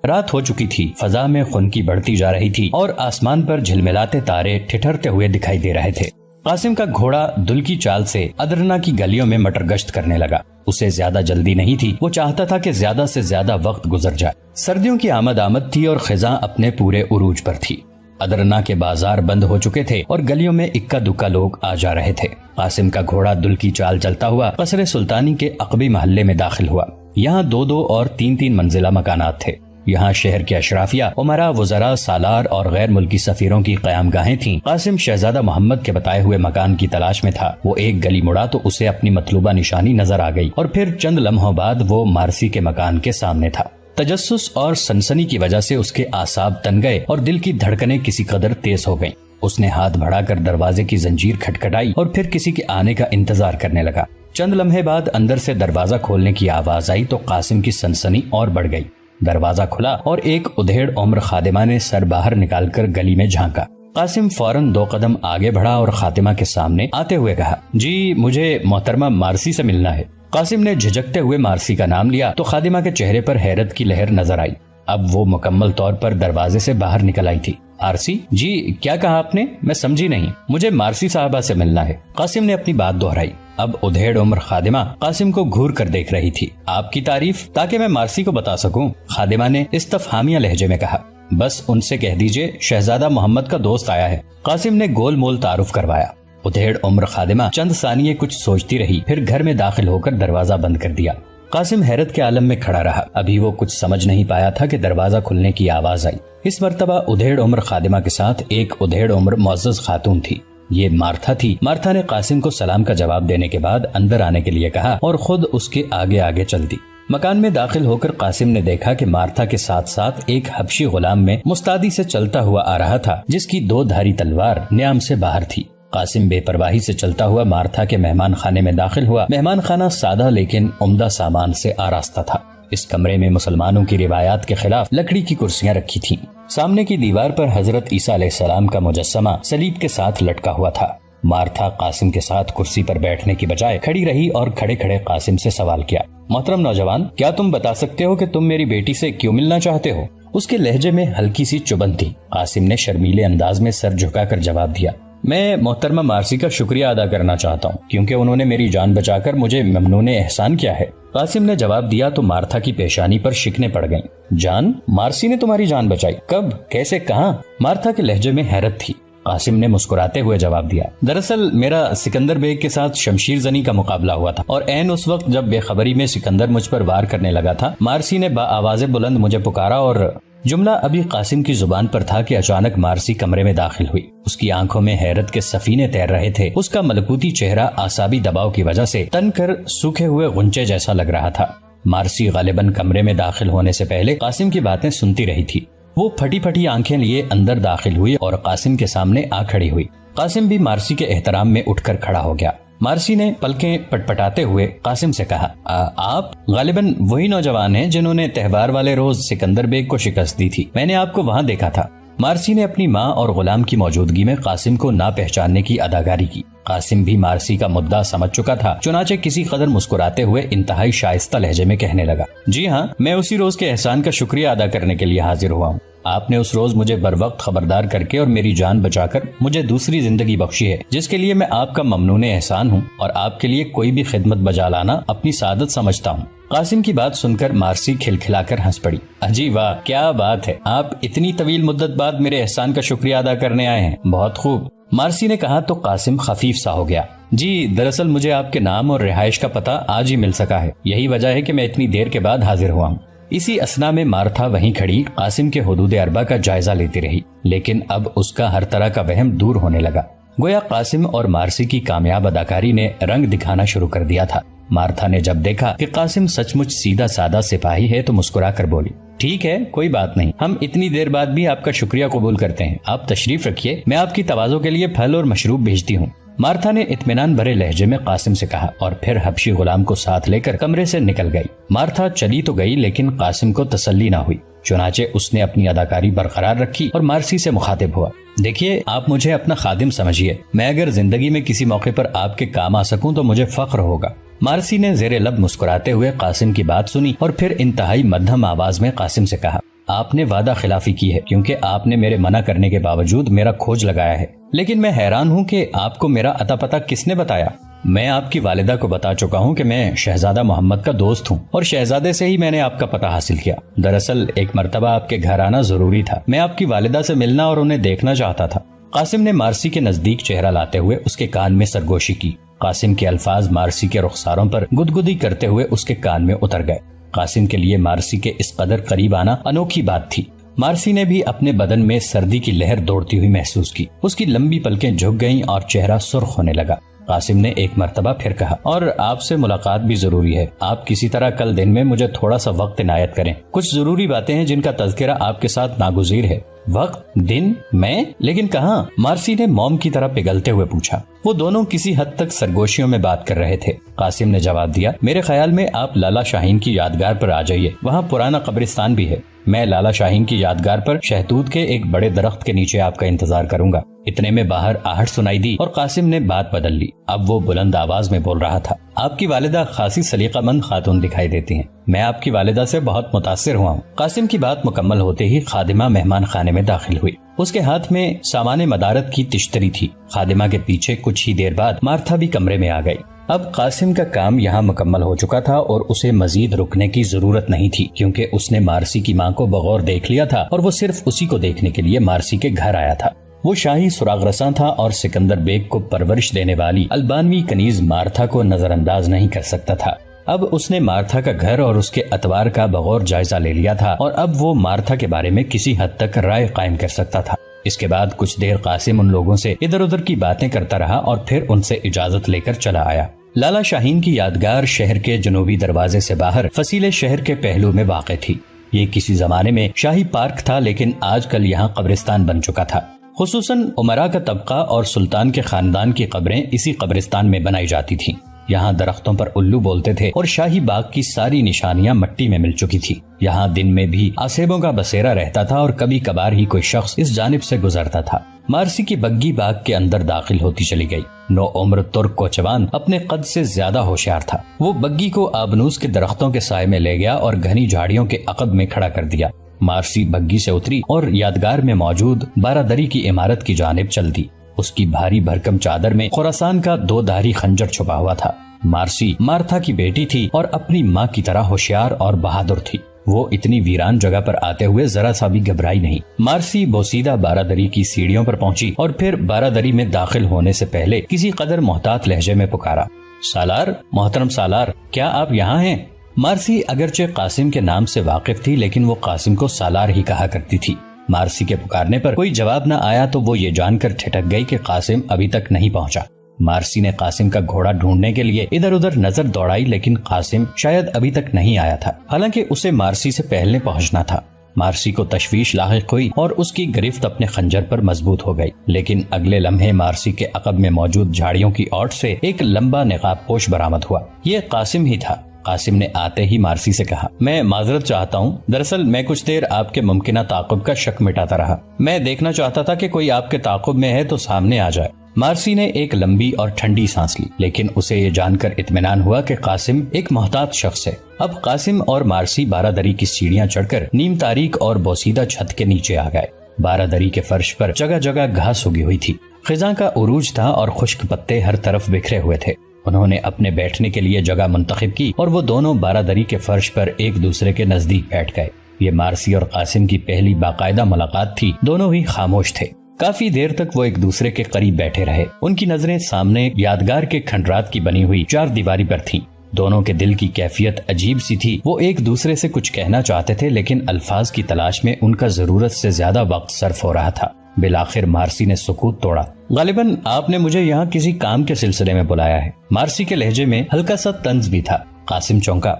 رات ہو چکی تھی، فضا میں خنکی بڑھتی جا رہی تھی اور آسمان پر جھلملاتے تارے ٹھٹھرتے ہوئے دکھائی دے رہے تھے۔ قاسم کا گھوڑا دل کی چال سے ادرنا کی گلیوں میں مٹر گشت کرنے لگا۔ اسے زیادہ جلدی نہیں تھی، وہ چاہتا تھا کہ زیادہ سے زیادہ وقت گزر جائے۔ سردیوں کی آمد تھی اور خزاں اپنے پورے عروج پر تھی۔ ادرنا کے بازار بند ہو چکے تھے اور گلیوں میں اکا دکا لوگ آ جا رہے تھے۔ قاسم کا گھوڑا دل کی چال چلتا ہوا قصر سلطانی کے عقبی محلے میں داخل ہوا۔ یہاں 2 اور 3 منزلہ مکانات تھے۔ یہاں شہر کے اشرافیہ، عمرا، وزراء، سالار اور غیر ملکی سفیروں کی قیام گاہیں تھیں۔ قاسم شہزادہ محمد کے بتائے ہوئے مکان کی تلاش میں تھا۔ وہ ایک گلی مڑا تو اسے اپنی مطلوبہ نشانی نظر آ گئی اور پھر چند لمحوں بعد وہ مارسی کے مکان کے سامنے تھا۔ تجسس اور سنسنی کی وجہ سے اس کے اعصاب تن گئے اور دل کی دھڑکنیں کسی قدر تیز ہو گئیں۔ اس نے ہاتھ بڑھا کر دروازے کی زنجیر کھٹکھٹائی اور پھر کسی کے آنے کا انتظار کرنے لگا۔ چند لمحے بعد اندر سے دروازہ کھولنے کی آواز آئی تو قاسم کی سنسنی اور بڑھ گئی۔ دروازہ کھلا اور ایک ادھیڑ عمر خادمہ نے سر باہر نکال کر گلی میں جھانکا۔ قاسم فوراً 2 قدم آگے بڑھا اور خاتمہ کے سامنے آتے ہوئے کہا، جی مجھے محترمہ مارسی سے ملنا ہے۔ قاسم نے جھجکتے ہوئے مارسی کا نام لیا تو خادمہ کے چہرے پر حیرت کی لہر نظر آئی۔ اب وہ مکمل طور پر دروازے سے باہر نکل آئی تھی۔ مارسی؟ جی کیا کہا آپ نے؟ میں سمجھی نہیں۔ مجھے مارسی صاحبہ سے ملنا ہے۔ قاسم نے اپنی بات دہرائی۔ اب ادھیڑ عمر خادمہ قاسم کو گھور کر دیکھ رہی تھی۔ آپ کی تعریف تاکہ میں مارسی کو بتا سکوں، خادمہ نے استفہامیہ لہجے میں کہا۔ بس ان سے کہہ دیجئے شہزادہ محمد کا دوست آیا ہے، قاسم نے گول مول تعارف کروایا۔ ادھیڑ عمر خادمہ چند ثانیے کچھ سوچتی رہی، پھر گھر میں داخل ہو کر دروازہ بند کر دیا۔ قاسم حیرت کے عالم میں کھڑا رہا۔ ابھی وہ کچھ سمجھ نہیں پایا تھا کہ دروازہ کھلنے کی آواز آئی۔ اس مرتبہ ادھیڑ عمر خادمہ کے ساتھ ایک ادھیڑ عمر معزز خاتون تھی۔ یہ مارتھا تھی۔ مارتھا نے قاسم کو سلام کا جواب دینے کے بعد اندر آنے کے لیے کہا اور خود اس کے آگے آگے چل دی۔ مکان میں داخل ہو کر قاسم نے دیکھا کہ مارتھا کے ساتھ ساتھ ایک حبشی غلام میں مستعدی سے چلتا ہوا آ رہا تھا، جس کی 2 دھاری تلوار نیام سے باہر تھی۔ قاسم بے پرواہی سے چلتا ہوا مارتھا کے مہمان خانے میں داخل ہوا۔ مہمان خانہ سادہ لیکن عمدہ سامان سے آراستہ تھا۔ اس کمرے میں مسلمانوں کی روایات کے خلاف لکڑی کی کرسیاں رکھی تھیں۔ سامنے کی دیوار پر حضرت عیسیٰ علیہ السلام کا مجسمہ صلیب کے ساتھ لٹکا ہوا تھا۔ مارتھا قاسم کے ساتھ کرسی پر بیٹھنے کی بجائے کھڑی رہی اور کھڑے کھڑے قاسم سے سوال کیا، محترم نوجوان، کیا تم بتا سکتے ہو کہ تم میری بیٹی سے کیوں ملنا چاہتے ہو؟ اس کے لہجے میں ہلکی سی چبن تھی۔ قاسم نے شرمیلے انداز میں سر جھکا کر جواب دیا، میں محترمہ مارسی کا شکریہ ادا کرنا چاہتا ہوں کیونکہ انہوں نے میری جان بچا کر مجھے ممنون احسان کیا ہے۔ قاسم نے جواب دیا تو مارتھا کی پیشانی پر شکنیں پڑ گئیں۔ جان؟ مارسی نے تمہاری جان بچائی؟ کب؟ کیسے؟ کہاں؟ مارتھا کے لہجے میں حیرت تھی۔ قاسم نے مسکراتے ہوئے جواب دیا، دراصل میرا سکندر بیگ کے ساتھ شمشیر زنی کا مقابلہ ہوا تھا اور عین اس وقت جب بے خبری میں سکندر مجھ پر وار کرنے لگا تھا، مارسی نے بآواز بلند مجھے پکارا اور جملہ ابھی قاسم کی زبان پر تھا کہ اچانک مارسی کمرے میں داخل ہوئی۔ اس کی آنکھوں میں حیرت کے سفینے تیر رہے تھے۔ اس کا ملکوتی چہرہ اعصابی دباؤ کی وجہ سے تن کر سوکھے ہوئے غنچے جیسا لگ رہا تھا۔ مارسی غالباً کمرے میں داخل ہونے سے پہلے قاسم کی باتیں سنتی رہی تھی۔ وہ پھٹی پھٹی آنکھیں لیے اندر داخل ہوئی اور قاسم کے سامنے آ کھڑی ہوئی۔ قاسم بھی مارسی کے احترام میں اٹھ کر کھڑا ہو گیا۔ مارسی نے پلکیں پٹپٹاتے ہوئے قاسم سے کہا، آپ غالباً وہی نوجوان ہیں جنہوں نے تہوار والے روز سکندر بیگ کو شکست دی تھی، میں نے آپ کو وہاں دیکھا تھا۔ مارسی نے اپنی ماں اور غلام کی موجودگی میں قاسم کو نہ پہچاننے کی اداکاری کی۔ قاسم بھی مارسی کا مدعا سمجھ چکا تھا، چنانچہ کسی قدر مسکراتے ہوئے انتہائی شائستہ لہجے میں کہنے لگا، جی ہاں، میں اسی روز کے احسان کا شکریہ ادا کرنے کے لیے حاضر ہوا ہوں۔ آپ نے اس روز مجھے بر وقت خبردار کر کے اور میری جان بچا کر مجھے دوسری زندگی بخشی ہے، جس کے لیے میں آپ کا ممنون احسان ہوں اور آپ کے لیے کوئی بھی خدمت بجا لانا اپنی سعادت سمجھتا ہوں۔ قاسم کی بات سن کر مارسی کھلکھلا کر ہنس پڑی، اجی واہ، کیا بات ہے، آپ اتنی طویل مدت بعد میرے احسان کا شکریہ ادا کرنے آئے ہیں، بہت خوب۔ مارسی نے کہا تو قاسم خفیف سا ہو گیا، جی دراصل مجھے آپ کے نام اور رہائش کا پتہ آج ہی مل سکا ہے، یہی وجہ ہے کہ میں اتنی دیر کے بعد حاضر ہوا ہوں۔ اسی اسنا میں مارتھا وہیں کھڑی قاسم کے حدود اربع کا جائزہ لیتی رہی، لیکن اب اس کا ہر طرح کا وہم دور ہونے لگا۔ گویا قاسم اور مارسی کی کامیاب اداکاری نے رنگ دکھانا شروع کر دیا تھا۔ مارتھا نے جب دیکھا کہ قاسم سچ مچ سیدھا سادہ سپاہی ہے تو مسکرا کر بولی، ٹھیک ہے، کوئی بات نہیں، ہم اتنی دیر بعد بھی آپ کا شکریہ قبول کرتے ہیں، آپ تشریف رکھیے، میں آپ کی تواضع کے لیے پھل اور مشروب بھیجتی ہوں۔ مارتھا نے اطمینان بھرے لہجے میں قاسم سے کہا اور پھر حبشی غلام کو ساتھ لے کر کمرے سے نکل گئی۔ مارتھا چلی تو گئی لیکن قاسم کو تسلی نہ ہوئی، چنانچہ اس نے اپنی اداکاری برقرار رکھی اور مارسی سے مخاطب ہوا، دیکھیے آپ مجھے اپنا خادم سمجھیے، میں اگر زندگی میں کسی موقع پر آپ کے کام آ سکوں تو مجھے فخر ہوگا۔ مارسی نے زیر لب مسکراتے ہوئے قاسم کی بات سنی اور پھر انتہائی مدھم آواز میں قاسم سے کہا، آپ نے وعدہ خلافی کی ہے کیونکہ آپ نے میرے منع کرنے کے باوجود میرا کھوج لگایا ہے، لیکن میں حیران ہوں کہ آپ کو میرا عطا پتہ کس نے بتایا؟ میں آپ کی والدہ کو بتا چکا ہوں کہ میں شہزادہ محمد کا دوست ہوں اور شہزادے سے ہی میں نے آپ کا پتہ حاصل کیا۔ دراصل ایک مرتبہ آپ کے گھر آنا ضروری تھا، میں آپ کی والدہ سے ملنا اور انہیں دیکھنا چاہتا تھا۔ قاسم نے مارسی کے نزدیک چہرہ لاتے ہوئے اس کے کان میں سرگوشی کی۔ قاسم کے الفاظ مارسی کے رخساروں پر گدگدی کرتے ہوئے اس کے کان میں اتر گئے۔ قاسم کے لیے مارسی کے اس قدر قریب آنا انوکھی بات تھی۔ مارسی نے بھی اپنے بدن میں سردی کی لہر دوڑتی ہوئی محسوس کی۔ اس کی لمبی پلکیں جھک گئیں اور چہرہ سرخ ہونے لگا۔ قاسم نے ایک مرتبہ پھر کہا، اور آپ سے ملاقات بھی ضروری ہے۔ آپ کسی طرح کل دن میں مجھے تھوڑا سا وقت عنایت کریں، کچھ ضروری باتیں ہیں جن کا تذکرہ آپ کے ساتھ ناگزیر ہے۔ وقت؟ دن؟ میں؟ لیکن کہاں؟ مارسی نے موم کی طرح پگھلتے ہوئے پوچھا۔ وہ دونوں کسی حد تک سرگوشیوں میں بات کر رہے تھے۔ قاسم نے جواب دیا، میرے خیال میں آپ لالا شاہین کی یادگار پر آ جائیے، وہاں پرانا قبرستان بھی ہے۔ میں لالا شاہین کی یادگار پر شہتوت کے ایک بڑے درخت کے نیچے آپ کا انتظار کروں گا۔ اتنے میں باہر آہٹ سنائی دی اور قاسم نے بات بدل لی۔ اب وہ بلند آواز میں بول رہا تھا، آپ کی والدہ خاصی سلیقہ مند خاتون دکھائی دیتی ہیں، میں آپ کی والدہ سے بہت متاثر ہوا ہوں۔ قاسم کی بات مکمل ہوتے ہی خادمہ مہمان خانے میں داخل ہوئی۔ اس کے ہاتھ میں سامان مدارت کی تشتری تھی۔ خادمہ کے پیچھے کچھ ہی دیر بعد مارتھا بھی کمرے میں آ گئی۔ اب قاسم کا کام یہاں مکمل ہو چکا تھا اور اسے مزید رکنے کی ضرورت نہیں تھی، کیونکہ اس نے مارسی کی ماں کو بغور دیکھ لیا تھا اور وہ صرف اسی کو دیکھنے کے لیے مارسی کے گھر آیا تھا۔ وہ شاہی سراغ رساں تھا اور سکندر بیگ کو پرورش دینے والی البانوی کنیز مارتھا کو نظر انداز نہیں کر سکتا تھا۔ اب اس نے مارتھا کا گھر اور اس کے اتوار کا بغور جائزہ لے لیا تھا اور اب وہ مارتھا کے بارے میں کسی حد تک رائے قائم کر سکتا تھا۔ اس کے بعد کچھ دیر قاسم ان لوگوں سے ادھر ادھر کی باتیں کرتا رہا اور پھر ان سے اجازت لے کر چلا آیا۔ لالا شاہین کی یادگار شہر کے جنوبی دروازے سے باہر فصیل شہر کے پہلو میں واقع تھی۔ یہ کسی زمانے میں شاہی پارک تھا، لیکن آج کل یہاں قبرستان بن چکا تھا۔ خصوصاً عمرا کا طبقہ اور سلطان کے خاندان کی قبریں اسی قبرستان میں بنائی جاتی تھیں۔ یہاں درختوں پر الو بولتے تھے اور شاہی باغ کی ساری نشانیاں مٹی میں مل چکی تھی۔ یہاں دن میں بھی آسیبوں کا بسیرا رہتا تھا اور کبھی کبھار ہی کوئی شخص اس جانب سے گزرتا تھا۔ مارسی کی بگی باغ کے اندر داخل ہوتی چلی گئی۔ نو عمر ترک کوچوان اپنے قد سے زیادہ ہوشیار تھا۔ وہ بگی کو آبنوس کے درختوں کے سائے میں لے گیا اور گھنی جھاڑیوں کے عقب میں کھڑا کر دیا۔ مارسی بگی سے اتری اور یادگار میں موجود بارادری کی عمارت کی جانب چل دی۔ اس کی بھاری بھرکم چادر میں خراسان کا 2 دھاری خنجر چھپا ہوا تھا۔ مارسی مارتھا کی بیٹی تھی اور اپنی ماں کی طرح ہوشیار اور بہادر تھی۔ وہ اتنی ویران جگہ پر آتے ہوئے ذرا سا بھی گھبرائی نہیں۔ مارسی بوسیدہ بارادری کی سیڑھیوں پر پہنچی اور پھر بارادری میں داخل ہونے سے پہلے کسی قدر محتاط لہجے میں پکارا، سالار، محترم سالار، کیا آپ یہاں ہیں؟ مارسی اگرچہ قاسم کے نام سے واقف تھی، لیکن وہ قاسم کو سالار ہی کہا کرتی تھی۔ مارسی کے پکارنے پر کوئی جواب نہ آیا تو وہ یہ جان کر ٹھٹک گئی کہ قاسم ابھی تک نہیں پہنچا۔ مارسی نے قاسم کا گھوڑا ڈھونڈنے کے لیے ادھر ادھر نظر دوڑائی، لیکن قاسم شاید ابھی تک نہیں آیا تھا، حالانکہ اسے مارسی سے پہلے پہنچنا تھا۔ مارسی کو تشویش لاحق ہوئی اور اس کی گرفت اپنے خنجر پر مضبوط ہو گئی، لیکن اگلے لمحے مارسی کے عقب میں موجود جھاڑیوں کی اوٹ سے ایک لمبا نقاب پوش برآمد ہوا۔ یہ قاسم ہی تھا۔ قاسم نے آتے ہی مارسی سے کہا، میں معذرت چاہتا ہوں، دراصل میں کچھ دیر آپ کے ممکنہ تعاقب کا شک مٹاتا رہا۔ میں دیکھنا چاہتا تھا کہ کوئی آپ کے تعاقب میں ہے تو سامنے آ جائے۔ مارسی نے ایک لمبی اور ٹھنڈی سانس لی، لیکن اسے یہ جان کر اطمینان ہوا کہ قاسم ایک محتاط شخص ہے۔ اب قاسم اور مارسی بارادری کی سیڑھیاں چڑھ کر نیم تاریک اور بوسیدہ چھت کے نیچے آ گئے۔ بارادری کے فرش پر جگہ جگہ گھاس اگی ہوئی تھی۔ خزاں کا عروج تھا اور خشک پتے ہر طرف بکھرے ہوئے تھے۔ انہوں نے اپنے بیٹھنے کے لیے جگہ منتخب کی اور وہ دونوں بارادری کے فرش پر ایک دوسرے کے نزدیک بیٹھ گئے۔ یہ مارسی اور قاسم کی پہلی باقاعدہ ملاقات تھی۔ دونوں ہی خاموش تھے۔ کافی دیر تک وہ ایک دوسرے کے قریب بیٹھے رہے۔ ان کی نظریں سامنے یادگار کے کھنڈرات کی بنی ہوئی 4 دیواری پر تھیں۔ دونوں کے دل کی کیفیت عجیب سی تھی۔ وہ ایک دوسرے سے کچھ کہنا چاہتے تھے، لیکن الفاظ کی تلاش میں ان کا ضرورت سے زیادہ وقت صرف ہو رہا تھا۔ بالآخر مارسی نے سکوت توڑا۔ غالباً آپ نے مجھے یہاں کسی کام کے سلسلے میں بلایا ہے۔ مارسی کے لہجے میں ہلکا سا طنز بھی تھا۔ قاسم چونکا۔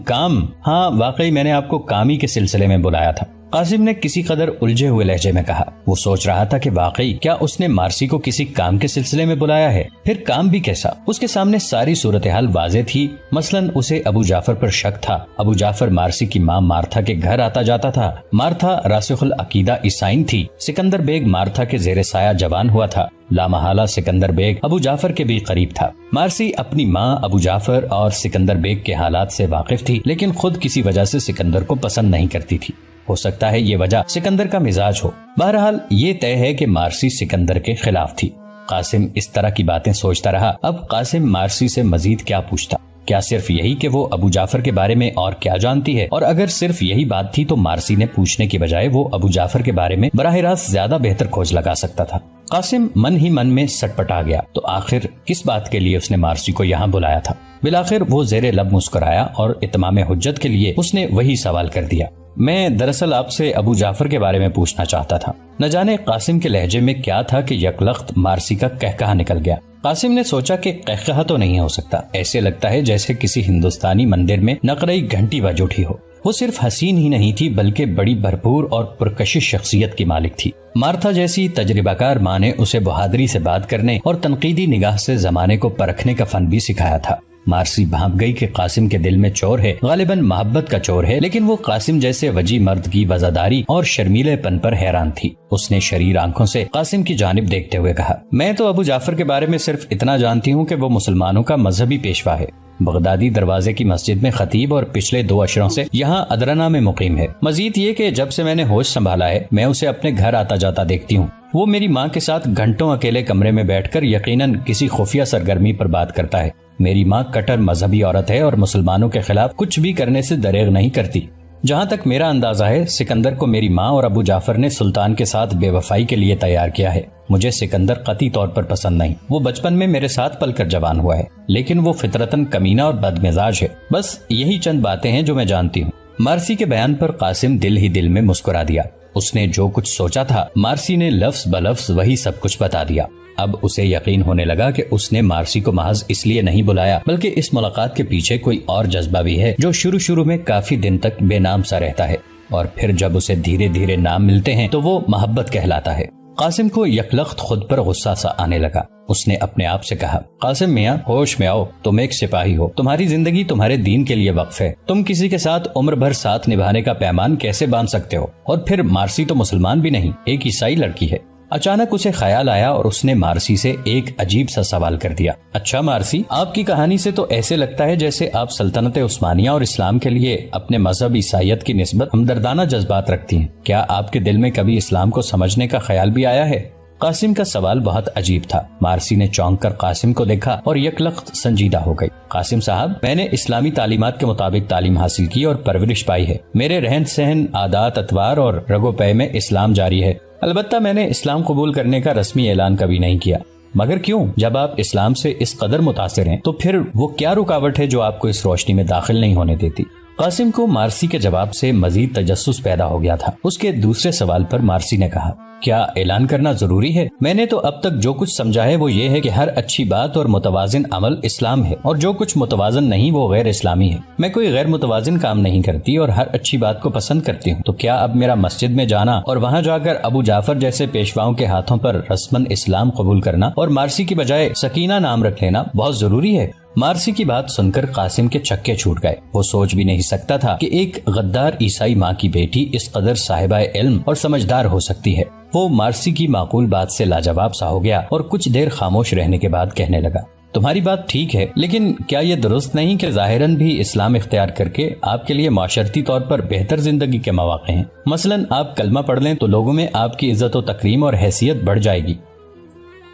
کام؟ ہاں، واقعی میں نے آپ کو کام ہی کے سلسلے میں بلایا تھا، قاسم نے کسی قدر الجھے ہوئے لہجے میں کہا۔ وہ سوچ رہا تھا کہ واقعی کیا اس نے مارسی کو کسی کام کے سلسلے میں بلایا ہے؟ پھر کام بھی کیسا؟ اس کے سامنے ساری صورتحال واضح تھی۔ مثلاً اسے ابو جعفر پر شک تھا۔ ابو جعفر مارسی کی ماں مارتھا کے گھر آتا جاتا تھا۔ مارتھا راسخ العقیدہ عیسائن تھی۔ سکندر بیگ مارتھا کے زیر سایہ جوان ہوا تھا۔ لامحالہ سکندر بیگ ابو جعفر کے بھی قریب تھا۔ مارسی اپنی ماں، ابو جعفر اور سکندر بیگ کے حالات سے واقف تھی، لیکن خود کسی وجہ سے سکندر کو پسند نہیں کرتی تھی۔ ہو سکتا ہے یہ وجہ سکندر کا مزاج ہو۔ بہرحال یہ طے ہے کہ مارسی سکندر کے خلاف تھی۔ قاسم اس طرح کی باتیں سوچتا رہا۔ اب قاسم مارسی سے مزید کیا پوچھتا؟ کیا صرف یہی کہ وہ ابو جعفر کے بارے میں اور کیا جانتی ہے؟ اور اگر صرف یہی بات تھی تو مارسی نے پوچھنے کی بجائے وہ ابو جعفر کے بارے میں براہ راست زیادہ بہتر کھوج لگا سکتا تھا۔ قاسم من ہی من میں سٹپٹا گیا، تو آخر کس بات کے لیے اس نے مارسی کو یہاں بلایا تھا؟ بالآخر وہ زیر لب مسکرایا اور اتمام حجت کے لیے اس نے وہی سوال کر دیا، میں دراصل آپ سے ابو جعفر کے بارے میں پوچھنا چاہتا تھا۔ نہ جانے قاسم کے لہجے میں کیا تھا کہ یکلخت مارسی کا قہقہا نکل گیا۔ قاسم نے سوچا کہ قہقہا تو نہیں ہو سکتا، ایسے لگتا ہے جیسے کسی ہندوستانی مندر میں نقرئی گھنٹی بج اٹھی ہو۔ وہ صرف حسین ہی نہیں تھی بلکہ بڑی بھرپور اور پرکشش شخصیت کی مالک تھی۔ مارتھا جیسی تجربہ کار ماں نے اسے بہادری سے بات کرنے اور تنقیدی نگاہ سے زمانے کو پرکھنے کا فن بھی سکھایا تھا۔ مارسی بھانپ گئی کہ قاسم کے دل میں چور ہے، غالباً محبت کا چور ہے، لیکن وہ قاسم جیسے وجی مرد کی وزاداری اور شرمیلے پن پر حیران تھی۔ اس نے شریر آنکھوں سے قاسم کی جانب دیکھتے ہوئے کہا، میں تو ابو جعفر کے بارے میں صرف اتنا جانتی ہوں کہ وہ مسلمانوں کا مذہبی پیشوا ہے، بغدادی دروازے کی مسجد میں خطیب اور پچھلے 2 عشروں سے یہاں ادرنا میں مقیم ہے۔ مزید یہ کہ جب سے میں نے ہوش سنبھالا ہے میں اسے اپنے گھر آتا جاتا دیکھتی ہوں۔ وہ میری ماں کے ساتھ گھنٹوں اکیلے کمرے میں بیٹھ کر یقیناً کسی خفیہ سرگرمی پر بات کرتا ہے۔ میری ماں کٹر مذہبی عورت ہے اور مسلمانوں کے خلاف کچھ بھی کرنے سے دریغ نہیں کرتی۔ جہاں تک میرا اندازہ ہے سکندر کو میری ماں اور ابو جعفر نے سلطان کے ساتھ بے وفائی کے لیے تیار کیا ہے۔ مجھے سکندر قطعی طور پر پسند نہیں، وہ بچپن میں میرے ساتھ پل کر جوان ہوا ہے، لیکن وہ فطرتاً کمینہ اور بد مزاج ہے۔ بس یہی چند باتیں ہیں جو میں جانتی ہوں۔ مارسی کے بیان پر قاسم دل ہی دل میں مسکرا دیا۔ اس نے جو کچھ سوچا تھا مارسی نے لفظ بلفظ وہی سب کچھ بتا دیا۔ اب اسے یقین ہونے لگا کہ اس نے مارسی کو محض اس لیے نہیں بلایا بلکہ اس ملاقات کے پیچھے کوئی اور جذبہ بھی ہے جو شروع میں کافی دن تک بے نام سا رہتا ہے، اور پھر جب اسے دھیرے دھیرے نام ملتے ہیں تو وہ محبت کہلاتا ہے۔ قاسم کو یکلخت خود پر غصہ سا آنے لگا۔ اس نے اپنے آپ سے کہا، قاسم میاں ہوش میں آؤ، تم ایک سپاہی ہو، تمہاری زندگی تمہارے دین کے لیے وقف ہے، تم کسی کے ساتھ عمر بھر ساتھ نبھانے کا پیمان کیسے باندھ سکتے ہو؟ اور پھر مارسی تو مسلمان بھی نہیں، ایک عیسائی لڑکی ہے۔ اچانک اسے خیال آیا اور اس نے مارسی سے ایک عجیب سا سوال کر دیا، اچھا مارسی، آپ کی کہانی سے تو ایسے لگتا ہے جیسے آپ سلطنت عثمانیہ اور اسلام کے لیے اپنے مذہب عیسائیت کی نسبت ہمدردانہ جذبات رکھتی ہیں، کیا آپ کے دل میں کبھی اسلام کو سمجھنے کا خیال بھی آیا ہے؟ قاسم کا سوال بہت عجیب تھا۔ مارسی نے چونک کر قاسم کو دیکھا اور یکلخت سنجیدہ ہو گئی۔ قاسم صاحب، میں نے اسلامی تعلیمات کے مطابق تعلیم حاصل کی اور پرورش پائی ہے، میرے رہن سہن، عادات، اطوار اور رگو پے میں اسلام جاری ہے۔ البتہ میں نے اسلام قبول کرنے کا رسمی اعلان کبھی نہیں کیا۔ مگر کیوں؟ جب آپ اسلام سے اس قدر متاثر ہیں تو پھر وہ کیا رکاوٹ ہے جو آپ کو اس روشنی میں داخل نہیں ہونے دیتی؟ قاسم کو مارسی کے جواب سے مزید تجسس پیدا ہو گیا تھا۔ اس کے دوسرے سوال پر مارسی نے کہا، کیا اعلان کرنا ضروری ہے؟ میں نے تو اب تک جو کچھ سمجھا ہے وہ یہ ہے کہ ہر اچھی بات اور متوازن عمل اسلام ہے، اور جو کچھ متوازن نہیں وہ غیر اسلامی ہے۔ میں کوئی غیر متوازن کام نہیں کرتی اور ہر اچھی بات کو پسند کرتی ہوں، تو کیا اب میرا مسجد میں جانا اور وہاں جا کر ابو جعفر جیسے پیشواؤں کے ہاتھوں پر رسماً اسلام قبول کرنا اور مارسی کی بجائے سکینہ نام رکھ لینا بہت ضروری ہے؟ مارسی کی بات سن کر قاسم کے چکے چھوٹ گئے۔ وہ سوچ بھی نہیں سکتا تھا کہ ایک غدار عیسائی ماں کی بیٹی اس قدر صاحبہ علم اور سمجھدار ہو سکتی ہے۔ وہ مارسی کی معقول بات سے لاجواب سا ہو گیا اور کچھ دیر خاموش رہنے کے بعد کہنے لگا، تمہاری بات ٹھیک ہے، لیکن کیا یہ درست نہیں کہ ظاہراً بھی اسلام اختیار کر کے آپ کے لیے معاشرتی طور پر بہتر زندگی کے مواقع ہیں؟ مثلاً آپ کلمہ پڑھ لیں تو لوگوں میں آپ کی عزت و تکریم اور حیثیت بڑھ جائے گی۔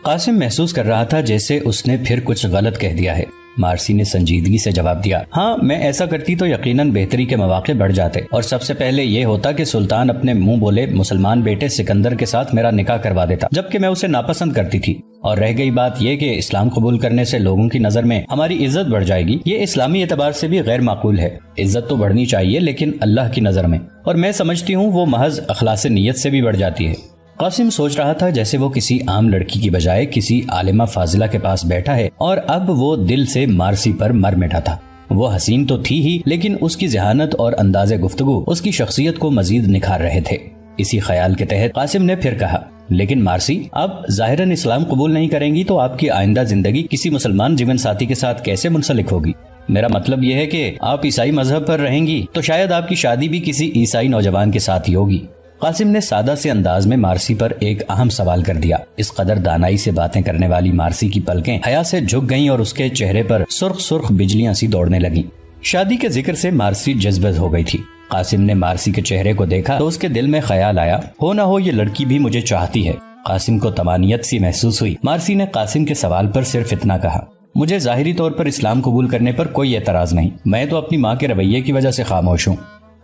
قاسم محسوس کر رہا تھا جیسے اس نے پھر کچھ غلط کہہ دیا ہے۔ مارسی نے سنجیدگی سے جواب دیا، ہاں میں ایسا کرتی تو یقیناً بہتری کے مواقع بڑھ جاتے، اور سب سے پہلے یہ ہوتا کہ سلطان اپنے منہ بولے مسلمان بیٹے سکندر کے ساتھ میرا نکاح کروا دیتا، جبکہ میں اسے ناپسند کرتی تھی۔ اور رہ گئی بات یہ کہ اسلام قبول کرنے سے لوگوں کی نظر میں ہماری عزت بڑھ جائے گی، یہ اسلامی اعتبار سے بھی غیر معقول ہے۔ عزت تو بڑھنی چاہیے لیکن اللہ کی نظر میں، اور میں سمجھتی ہوں وہ محض اخلاص نیت سے بھی بڑھ جاتی ہے۔ قاسم سوچ رہا تھا جیسے وہ کسی عام لڑکی کی بجائے کسی عالمہ فاضلہ کے پاس بیٹھا ہے، اور اب وہ دل سے مارسی پر مر مٹا تھا۔ وہ حسین تو تھی ہی، لیکن اس کی ذہانت اور انداز گفتگو اس کی شخصیت کو مزید نکھار رہے تھے۔ اسی خیال کے تحت قاسم نے پھر کہا، لیکن مارسی، آپ ظاہراً اسلام قبول نہیں کریں گی تو آپ کی آئندہ زندگی کسی مسلمان جیون ساتھی کے ساتھ کیسے منسلک ہوگی؟ میرا مطلب یہ ہے کہ آپ عیسائی مذہب پر رہیں گی تو شاید آپ کی شادی بھی کسی عیسائی نوجوان کے ساتھ ہی ہوگی۔ قاسم نے سادہ سے انداز میں مارسی پر ایک اہم سوال کر دیا۔ اس قدر دانائی سے باتیں کرنے والی مارسی کی پلکیں حیا سے جھک گئیں اور اس کے چہرے پر سرخ سرخ بجلیاں سی دوڑنے لگیں۔ شادی کے ذکر سے مارسی جذبت ہو گئی تھی۔ قاسم نے مارسی کے چہرے کو دیکھا تو اس کے دل میں خیال آیا، ہو نہ ہو یہ لڑکی بھی مجھے چاہتی ہے۔ قاسم کو طمانینت سی محسوس ہوئی۔ مارسی نے قاسم کے سوال پر صرف اتنا کہا، مجھے ظاہری طور پر اسلام قبول کرنے پر کوئی اعتراض نہیں، میں تو اپنی ماں کے رویے کی وجہ سے خاموش ہوں۔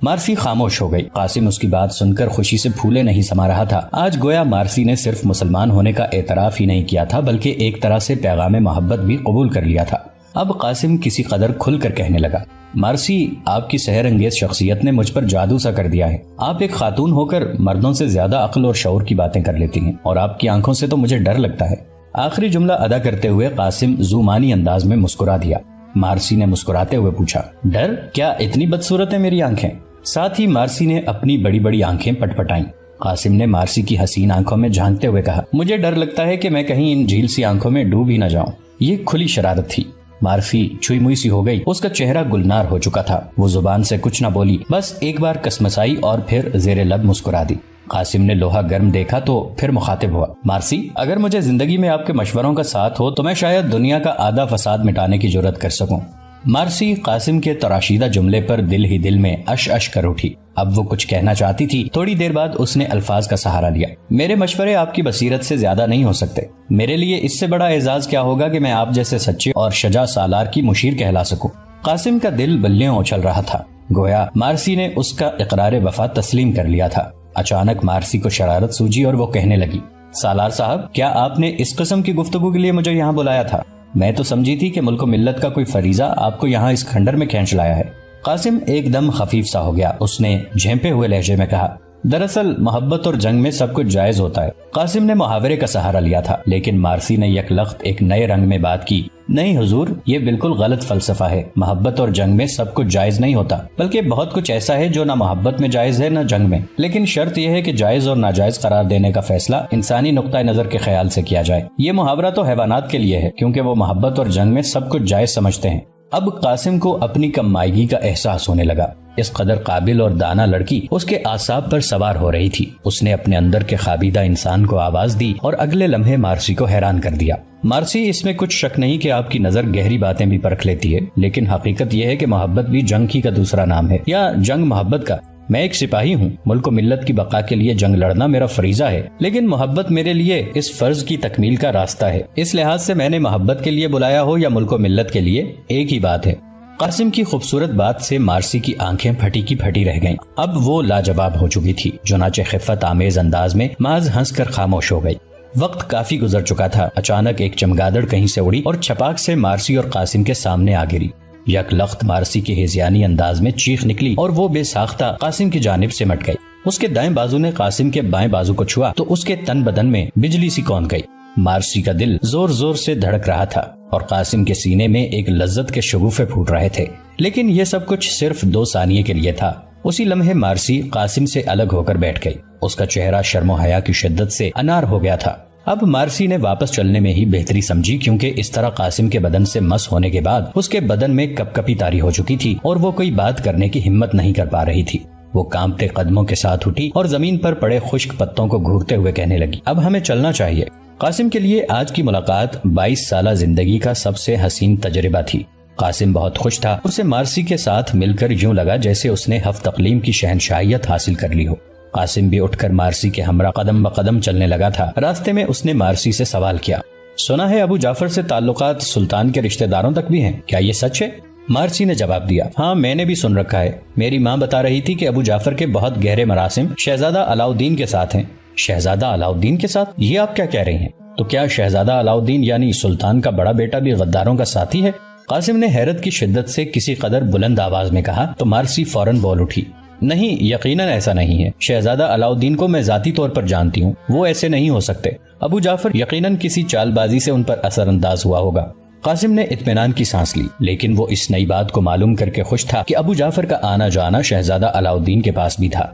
مارسی خاموش ہو گئی۔ قاسم اس کی بات سن کر خوشی سے پھولے نہیں سما رہا تھا۔ آج گویا مارسی نے صرف مسلمان ہونے کا اعتراف ہی نہیں کیا تھا بلکہ ایک طرح سے پیغام محبت بھی قبول کر لیا تھا۔ اب قاسم کسی قدر کھل کر کہنے لگا، مارسی، آپ کی سحر انگیز شخصیت نے مجھ پر جادو سا کر دیا ہے۔ آپ ایک خاتون ہو کر مردوں سے زیادہ عقل اور شعور کی باتیں کر لیتی ہیں، اور آپ کی آنکھوں سے تو مجھے ڈر لگتا ہے۔ آخری جملہ ادا کرتے ہوئے قاسم زومانی انداز میں مسکرا دیا۔ مارسی نے مسکراتے ہوئے پوچھا، ڈر؟ کیا اتنی بدصورت ہیں میری آنکھیں؟ ساتھ ہی مارسی نے اپنی بڑی بڑی آنکھیں پٹ پٹائیں۔ قاسم نے مارسی کی حسین آنکھوں میں جھانکتے ہوئے کہا، مجھے ڈر لگتا ہے کہ میں کہیں ان جھیل سی آنکھوں میں ڈوب ہی نہ جاؤں۔ یہ کھلی شرارت تھی۔ مارسی چھوئی موئی سی ہو گئی۔ اس کا چہرہ گلنار ہو چکا تھا۔ وہ زبان سے کچھ نہ بولی، بس ایک بار کسمسائی اور پھر زیر لب مسکرا دی۔ قاسم نے لوہا گرم دیکھا تو پھر مخاطب ہوا، مارسی، اگر مجھے زندگی میں آپ کے مشوروں کا ساتھ ہو تو میں شاید دنیا کا آدھا فساد مٹانے کی جرات کر سکوں۔ مارسی قاسم کے تراشیدہ جملے پر دل ہی دل میں اش اش کر اٹھی۔ اب وہ کچھ کہنا چاہتی تھی۔ تھوڑی دیر بعد اس نے الفاظ کا سہارا لیا، میرے مشورے آپ کی بصیرت سے زیادہ نہیں ہو سکتے۔ میرے لیے اس سے بڑا اعزاز کیا ہوگا کہ میں آپ جیسے سچے اور شجاع سالار کی مشیر کہلا سکوں۔ قاسم کا دل بلیوں اچھل رہا تھا، گویا مارسی نے اس کا اقرار وفا تسلیم کر لیا تھا۔ اچانک مارسی کو شرارت سوجی اور وہ کہنے لگی، سالار صاحب، کیا آپ نے اس قسم کی گفتگو کے لیے مجھے یہاں بلایا تھا؟ میں تو سمجھی تھی کہ ملک و ملت کا کوئی فریضہ آپ کو یہاں اس کھنڈر میں کھینچ لایا ہے۔ قاسم ایک دم خفیف سا ہو گیا۔ اس نے جھینپے ہوئے لہجے میں کہا، دراصل محبت اور جنگ میں سب کچھ جائز ہوتا ہے۔ قاسم نے محاورے کا سہارا لیا تھا، لیکن مارسی نے یک لخت ایک نئے رنگ میں بات کی، نہیں حضور، یہ بالکل غلط فلسفہ ہے۔ محبت اور جنگ میں سب کچھ جائز نہیں ہوتا، بلکہ بہت کچھ ایسا ہے جو نہ محبت میں جائز ہے نہ جنگ میں، لیکن شرط یہ ہے کہ جائز اور ناجائز قرار دینے کا فیصلہ انسانی نقطہ نظر کے خیال سے کیا جائے۔ یہ محاورہ تو حیوانات کے لیے ہے، کیونکہ وہ محبت اور جنگ میں سب کچھ جائز سمجھتے ہیں۔ اب قاسم کو اپنی کم مائیگی کا احساس ہونے لگا۔ اس قدر قابل اور دانا لڑکی اس کے اعصاب پر سوار ہو رہی تھی۔ اس نے اپنے اندر کے خوابیدہ انسان کو آواز دی اور اگلے لمحے مارسی کو حیران کر دیا۔ مارسی، اس میں کچھ شک نہیں کہ آپ کی نظر گہری باتیں بھی پرکھ لیتی ہے، لیکن حقیقت یہ ہے کہ محبت بھی جنگ ہی کا دوسرا نام ہے، یا جنگ محبت کا۔ میں ایک سپاہی ہوں، ملک و ملت کی بقا کے لیے جنگ لڑنا میرا فریضہ ہے، لیکن محبت میرے لیے اس فرض کی تکمیل کا راستہ ہے۔ اس لحاظ سے میں نے محبت کے لیے بلایا ہو یا ملک و ملت کے لیے، ایک ہی بات ہے۔ قاسم کی خوبصورت بات سے مارسی کی آنکھیں پھٹی کی پھٹی رہ گئیں۔ اب وہ لاجواب ہو چکی تھی، چنانچہ خفت آمیز انداز میں محض ہنس کر خاموش ہو گئی۔ وقت کافی گزر چکا تھا۔ اچانک ایک چمگادڑ کہیں سے اڑی اور چھپاک سے مارسی اور قاسم کے سامنے آ گری۔ یک لخت مارسی کے ہیزیانی انداز میں چیخ نکلی اور وہ بے ساختہ قاسم کی جانب سے مٹ گئی۔ اس کے دائیں بازو نے قاسم کے بائیں بازو کو چھوا تو اس کے تن بدن میں بجلی سی کون گئی۔ مارسی کا دل زور زور سے دھڑک رہا تھا اور قاسم کے سینے میں ایک لذت کے شگوفے پھوٹ رہے تھے، لیکن یہ سب کچھ صرف 2 ثانیے کے لیے تھا۔ اسی لمحے مارسی قاسم سے الگ ہو کر بیٹھ گئی۔ اس کا چہرہ شرم و حیا کی شدت سے انار ہو گیا تھا۔ اب مارسی نے واپس چلنے میں ہی بہتری سمجھی، کیونکہ اس طرح قاسم کے بدن سے مس ہونے کے بعد اس کے بدن میں کپ کپی طاری ہو چکی تھی اور وہ کوئی بات کرنے کی ہمت نہیں کر پا رہی تھی۔ وہ کانپتے قدموں کے ساتھ اٹھی اور زمین پر پڑے خشک پتوں کو گھورتے ہوئے کہنے لگی، اب ہمیں چلنا چاہیے۔ قاسم کے لیے آج کی ملاقات 22 سالہ زندگی کا سب سے حسین تجربہ تھی۔ قاسم بہت خوش تھا۔ اسے مارسی کے ساتھ مل کر یوں لگا جیسے اس نے ہفت اقلیم کی شہنشاہیت حاصل کر لی ہو۔ قاسم بھی اٹھ کر مارسی کے ہمراہ قدم بقدم چلنے لگا تھا۔ راستے میں اس نے مارسی سے سوال کیا، سنا ہے ابو جعفر سے تعلقات سلطان کے رشتہ داروں تک بھی ہیں، کیا یہ سچ ہے؟ مارسی نے جواب دیا، ہاں میں نے بھی سن رکھا ہے۔ میری ماں بتا رہی تھی کہ ابو جعفر کے بہت گہرے مراسم شہزادہ علاؤالدین کے ساتھ ہیں۔ شہزادہ علاؤالدین کے ساتھ؟ یہ آپ کیا کہہ رہی ہیں؟ تو کیا شہزادہ علاؤالدین یعنی سلطان کا بڑا بیٹا بھی غداروں کا ساتھی ہے؟ قاسم نے حیرت کی شدت سے کسی قدر بلند آواز میں کہا تو مارسی فوراً بول اٹھی، نہیں، یقیناً ایسا نہیں ہے۔ شہزادہ علاؤالدین کو میں ذاتی طور پر جانتی ہوں، وہ ایسے نہیں ہو سکتے۔ ابو جعفر یقیناً کسی چال بازی سے ان پر اثر انداز ہوا ہوگا۔ قاسم نے اطمینان کی سانس لی، لیکن وہ اس نئی بات کو معلوم کر کے خوش تھا کہ ابو جعفر کا آنا جانا شہزادہ علاؤالدین کے پاس بھی تھا۔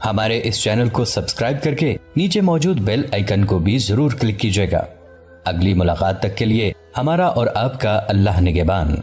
ہمارے اس چینل کو سبسکرائب کر کے نیچے موجود بیل آئیکن کو بھی ضرور کلک کیجیے گا۔ اگلی ملاقات تک کے لیے ہمارا اور آپ کا اللہ نگہبان۔